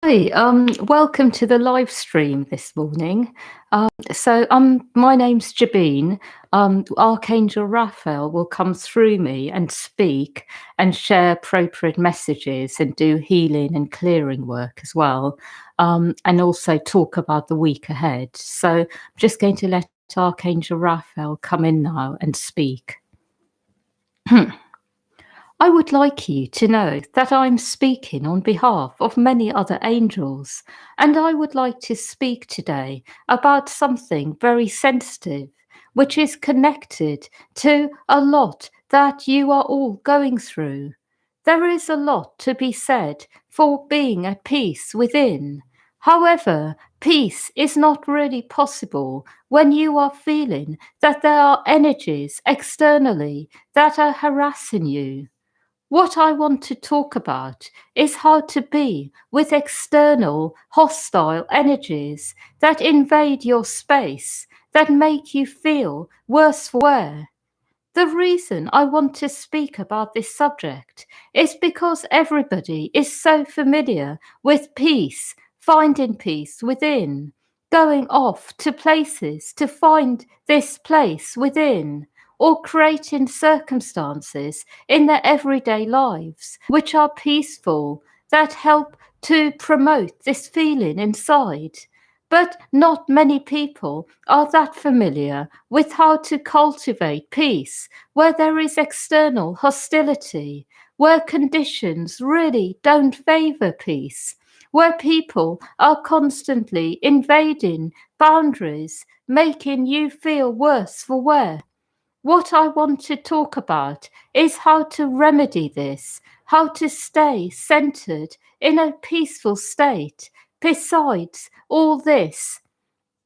Hi, welcome to the live stream this morning. My name's Jabeen. Archangel Raphael will come through me and speak and share appropriate messages and do healing and clearing work as well, and also talk about the week ahead. So I'm just going to let Archangel Raphael come in now and speak. I would like you to know that I'm speaking on behalf of many other angels, and I would like to speak today about something very sensitive, which is connected to a lot that you are all going through. There is a lot to be said for being at peace within. However, peace is not really possible when you are feeling that there are energies externally that are harassing you. What I want to talk about is how to be with external hostile energies that invade your space, that make you feel worse for wear. The reason I want to speak about this subject is because everybody is so familiar with peace, finding peace within, going off to places to find this place within, or creating circumstances in their everyday lives which are peaceful, that help to promote this feeling inside. But not many people are that familiar with how to cultivate peace where there is external hostility, where conditions really don't favor peace, where people are constantly invading boundaries, making you feel worse for wear. What I want to talk about is how to remedy this, how to stay centered in a peaceful state. Besides all this,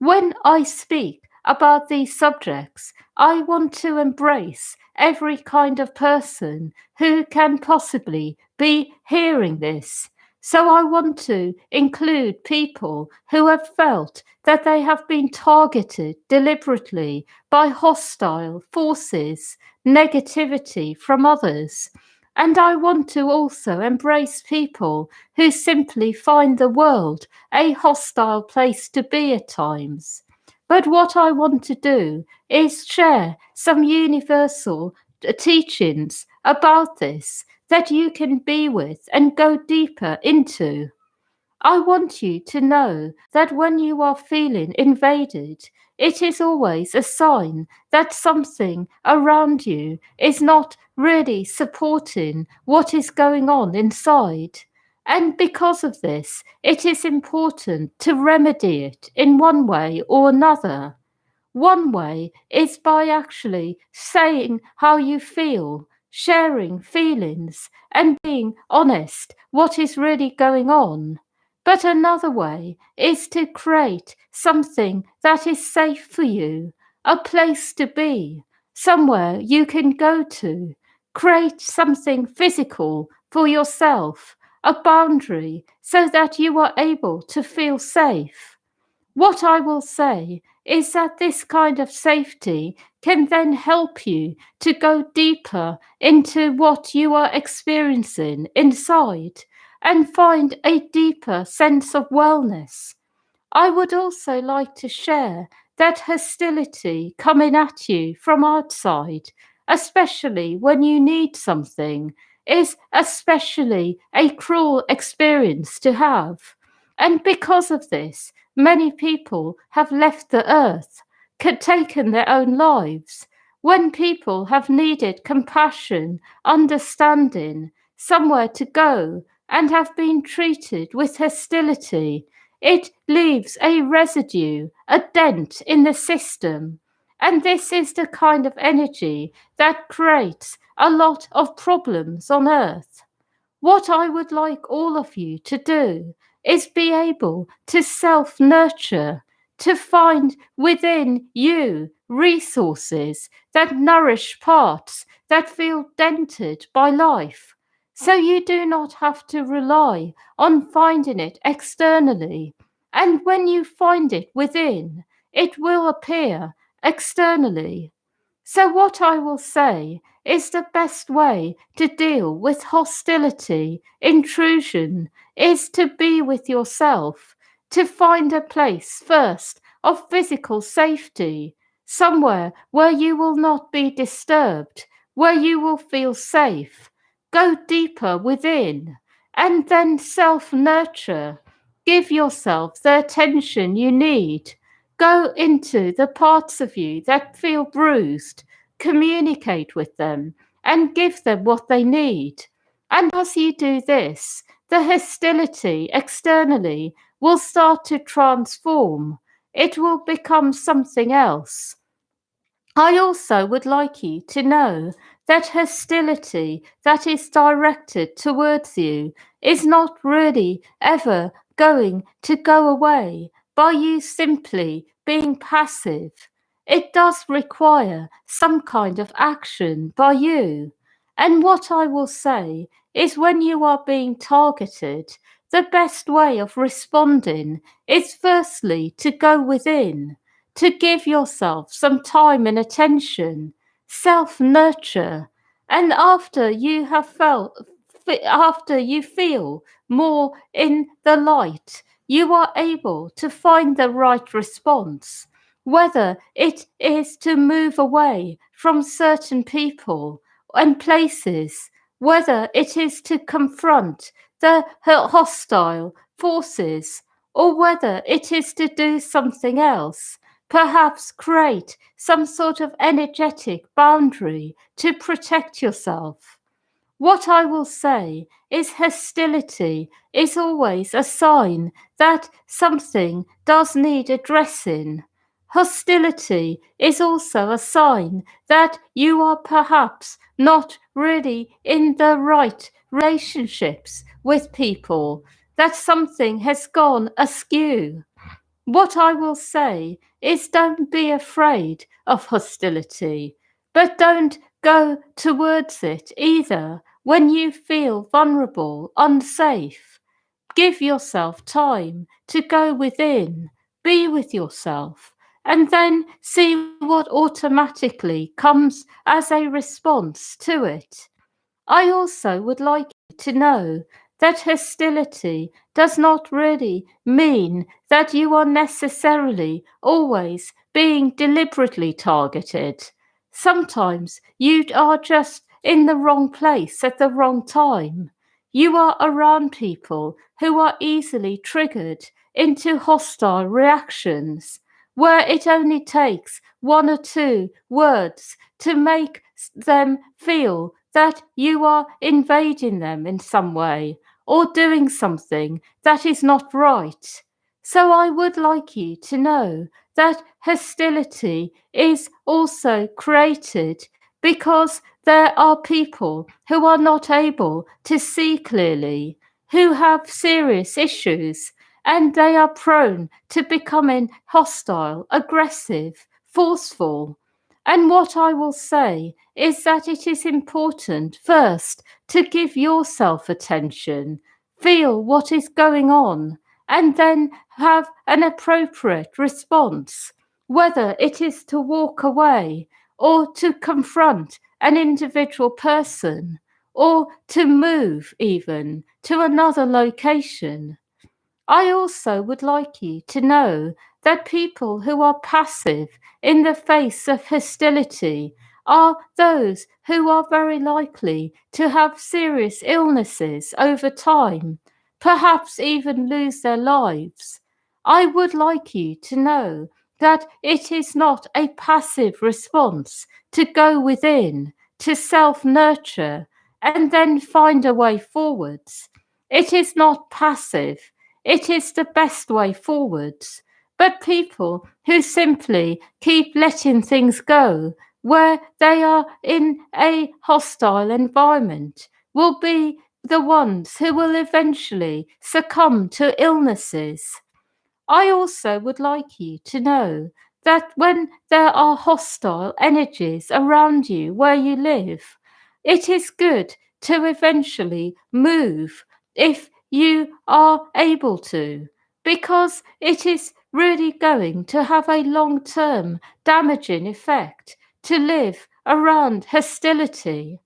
when I speak about these subjects, I want to embrace every kind of person who can possibly be hearing this. So I want to include people who have felt that they have been targeted deliberately by hostile forces, negativity from others. And I want to also embrace people who simply find the world a hostile place to be at times. But what I want to do is share some universal teachings about this that you can be with and go deeper into. I want you to know that when you are feeling invaded, it is always a sign that something around you is not really supporting what is going on inside. And because of this, it is important to remedy it in one way or another. One way is by actually saying how you feel, sharing feelings, and being honest what is really going on. But another way is to create something that is safe for you, a place to be, somewhere you can go to. Create something physical for yourself, a boundary, so that you are able to feel safe. What I will say is that this kind of safety can then help you to go deeper into what you are experiencing inside and find a deeper sense of wellness. I would also like to share that hostility coming at you from outside, especially when you need something, is especially a cruel experience to have. And because of this, many people have left the earth, taken their own lives. When people have needed compassion, understanding, somewhere to go, and have been treated with hostility, it leaves a residue, a dent in the system. And this is the kind of energy that creates a lot of problems on earth. What I would like all of you to do is be able to self nurture, to find within you resources that nourish parts that feel dented by life. So you do not have to rely on finding it externally. And when you find it within, it will appear externally. So, what I will say is the best way to deal with hostility, intrusion, is to be with yourself, to find a place first of physical safety, somewhere where you will not be disturbed, where you will feel safe. Go deeper within and then self nurture. Give yourself the attention you need. Go into the parts of you that feel bruised, communicate with them, and give them what they need. And as you do this, the hostility externally will start to transform. It will become something else. I also would like you to know that hostility that is directed towards you is not really ever going to go away by you simply being passive. It does require some kind of action by you. And what I will say is when you are being targeted, the best way of responding is firstly to go within, to give yourself some time and attention, self nurture, and after you feel more in the light, you are able to find the right response, whether it is to move away from certain people and places, whether it is to confront the hostile forces, or whether it is to do something else. Perhaps create some sort of energetic boundary to protect yourself. What I will say is hostility is always a sign that something does need addressing. Hostility is also a sign that you are perhaps not really in the right relationships with people, that something has gone askew. What I will say is don't be afraid of hostility, but don't go towards it either when you feel vulnerable, unsafe. Give yourself time to go within, be with yourself, and then see what automatically comes as a response to it. I also would like you to know that hostility does not really mean that you are necessarily always being deliberately targeted. Sometimes you are just in the wrong place at the wrong time. You are around people who are easily triggered into hostile reactions, where it only takes one or two words to make them feel that you are invading them in some way or doing something that is not right. So I would like you to know that hostility is also created because there are people who are not able to see clearly, who have serious issues, and they are prone to becoming hostile, aggressive, forceful. And what I will say is that it is important first to give yourself attention, feel what is going on, and then have an appropriate response, whether it is to walk away or to confront an individual person or to move even to another location. I also would like you to know that people who are passive in the face of hostility are those who are very likely to have serious illnesses over time, perhaps even lose their lives. I would like you to know that it is not a passive response to go within, to self nurture, and then find a way forwards. It is not passive. It is the best way forwards. But people who simply keep letting things go, where they are in a hostile environment, will be the ones who will eventually succumb to illnesses. I also would like you to know that when there are hostile energies around you where you live, it is good to eventually move if you are able to, because it is really going to have a long term damaging effect to live around hostility.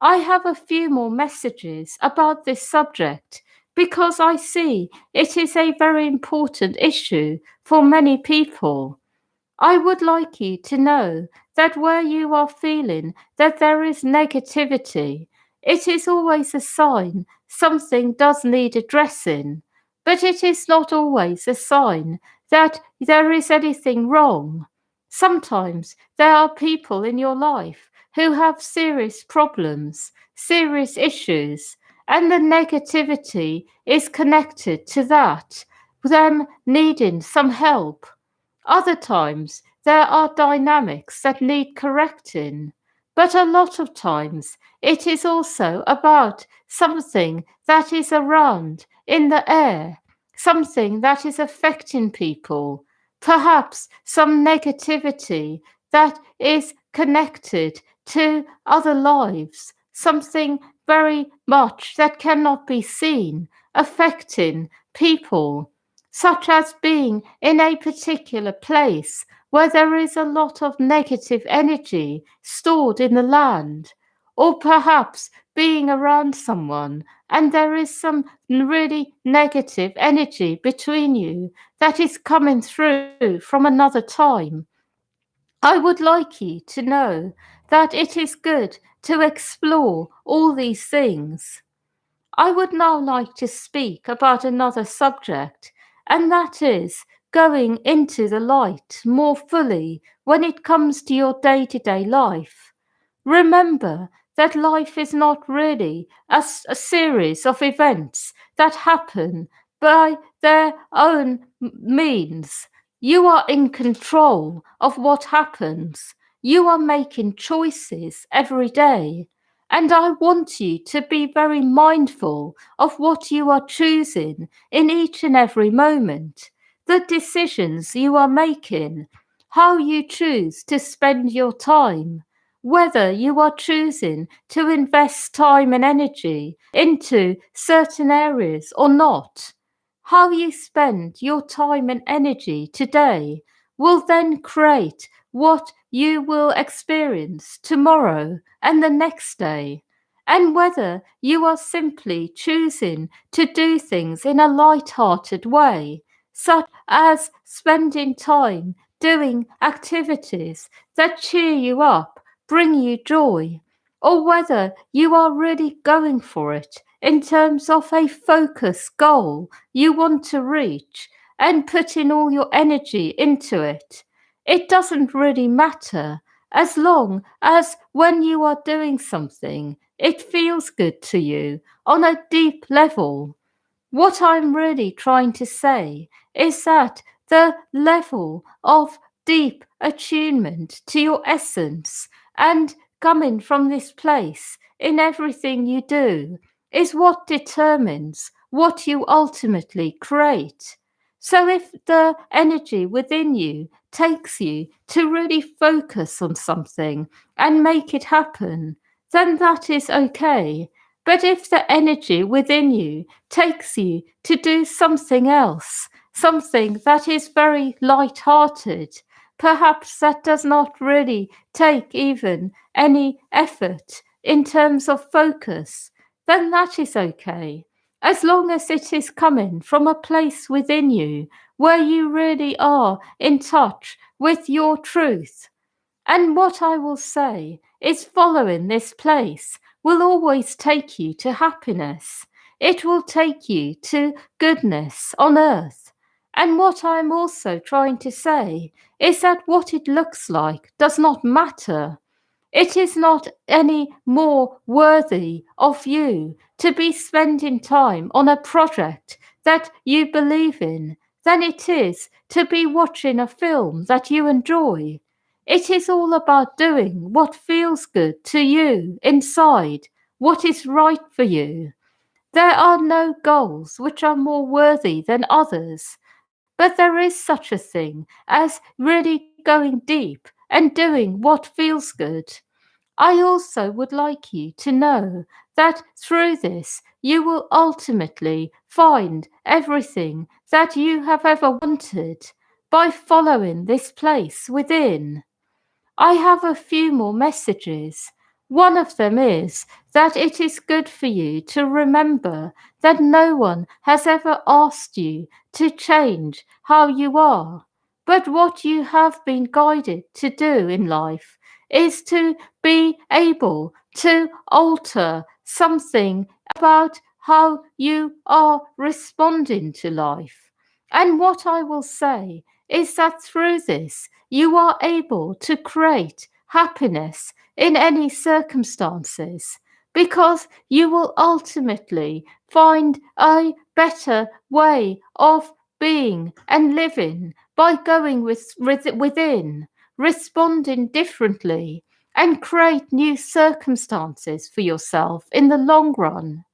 I have a few more messages about this subject because I see it is a very important issue for many people. I would like you to know that where you are feeling that there is negativity, it is always a sign something does need addressing, but it is not always a sign that there is anything wrong. Sometimes there are people in your life who have serious problems, serious issues, and the negativity is connected to that, them needing some help. Other times there are dynamics that need correcting, but a lot of times it is also about something that is around in the air, something that is affecting people, perhaps some negativity that is connected to other lives, something very much that cannot be seen, affecting people, such as being in a particular place where there is a lot of negative energy stored in the land, or perhaps being around someone and there is some really negative energy between you that is coming through from another time. I would like you to know that it is good to explore all these things. I would now like to speak about another subject, and that is going into the light more fully when it comes to your day to day life. Remember that life is not really a series of events that happen by their own means. You are in control of what happens. You are making choices every day. And I want you to be very mindful of what you are choosing in each and every moment, the decisions you are making, how you choose to spend your time, whether you are choosing to invest time and energy into certain areas or not. How you spend your time and energy today will then create what you will experience tomorrow and the next day. And whether you are simply choosing to do things in a light-hearted way, such as spending time doing activities that cheer you up, bring you joy, or whether you are really going for it in terms of a focus goal you want to reach and putting all your energy into it. It doesn't really matter as long as when you are doing something, it feels good to you on a deep level. What I'm really trying to say is that the level of deep attunement to your essence and coming from this place in everything you do is what determines what you ultimately create. So if the energy within you takes you to really focus on something and make it happen, then that is okay. But if the energy within you takes you to do something else, something that is very light-hearted, perhaps that does not really take even any effort in terms of focus, then that is okay. As long as it is coming from a place within you where you really are in touch with your truth. And what I will say is following this place will always take you to happiness. It will take you to goodness on earth. And what I'm also trying to say is that what it looks like does not matter. It is not any more worthy of you to be spending time on a project that you believe in than it is to be watching a film that you enjoy. It is all about doing what feels good to you inside, what is right for you. There are no goals which are more worthy than others, but there is such a thing as really going deep and doing what feels good. I also would like you to know that through this you will ultimately find everything that you have ever wanted by following this place within. I have a few more messages. One of them is that it is good for you to remember that no one has ever asked you to change how you are. But what you have been guided to do in life is to be able to alter something about how you are responding to life. And what I will say is that through this, you are able to create happiness in any circumstances because you will ultimately find a better way of being and living by going within, responding differently, and create new circumstances for yourself in the long run.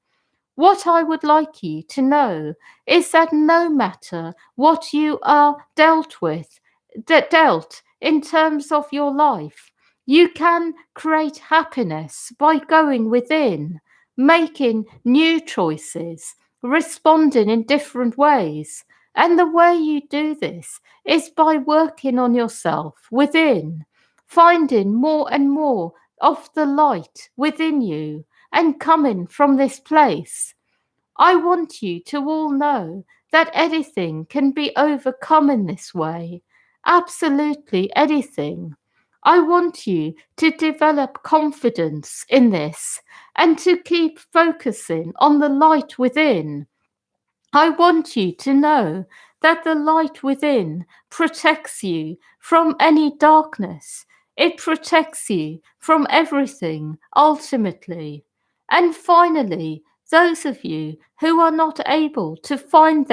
What I would like you to know is that no matter what you are dealt in terms of your life, you can create happiness by going within, making new choices, responding in different ways. And the way you do this is by working on yourself within, finding more and more of the light within you and coming from this place. I want you to all know that anything can be overcome in this way. Absolutely anything. I want you to develop confidence in this and to keep focusing on the light within. I want you to know that the light within protects you from any darkness. It protects you from everything, ultimately. And finally, those of you who are not able to find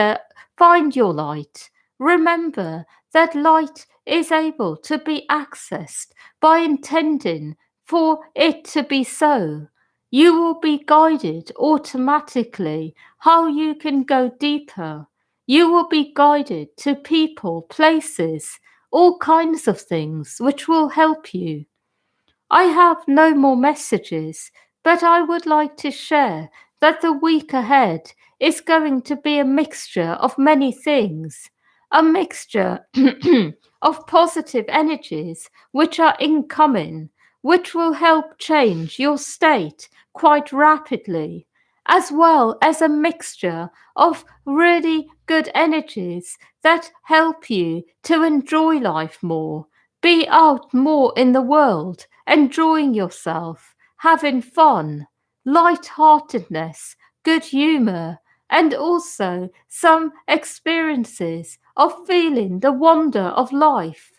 your light, remember that light is able to be accessed by intending for it to be so. You will be guided automatically how you can go deeper. You will be guided to people, places, all kinds of things which will help you. I have no more messages, but I would like to share that the week ahead is going to be a mixture of many things, a mixture of positive energies which are incoming, which will help change your state quite rapidly, as well as a mixture of really good energies that help you to enjoy life more, be out more in the world, enjoying yourself, having fun, light-heartedness, good humour, and also some experiences of feeling the wonder of life.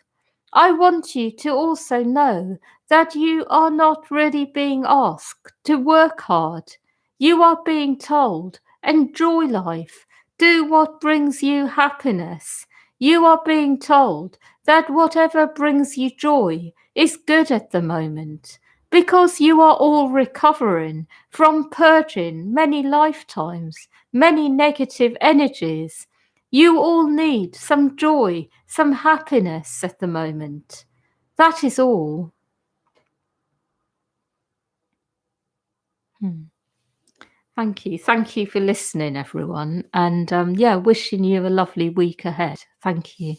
I want you to also know that you are not really being asked to work hard. You are being told, enjoy life, do what brings you happiness. You are being told that whatever brings you joy is good at the moment because you are all recovering from purging many lifetimes, many negative energies. You all need some joy, some happiness at the moment. That is all. Hmm. Thank you. Thank you for listening, everyone. And yeah, wishing you a lovely week ahead. Thank you.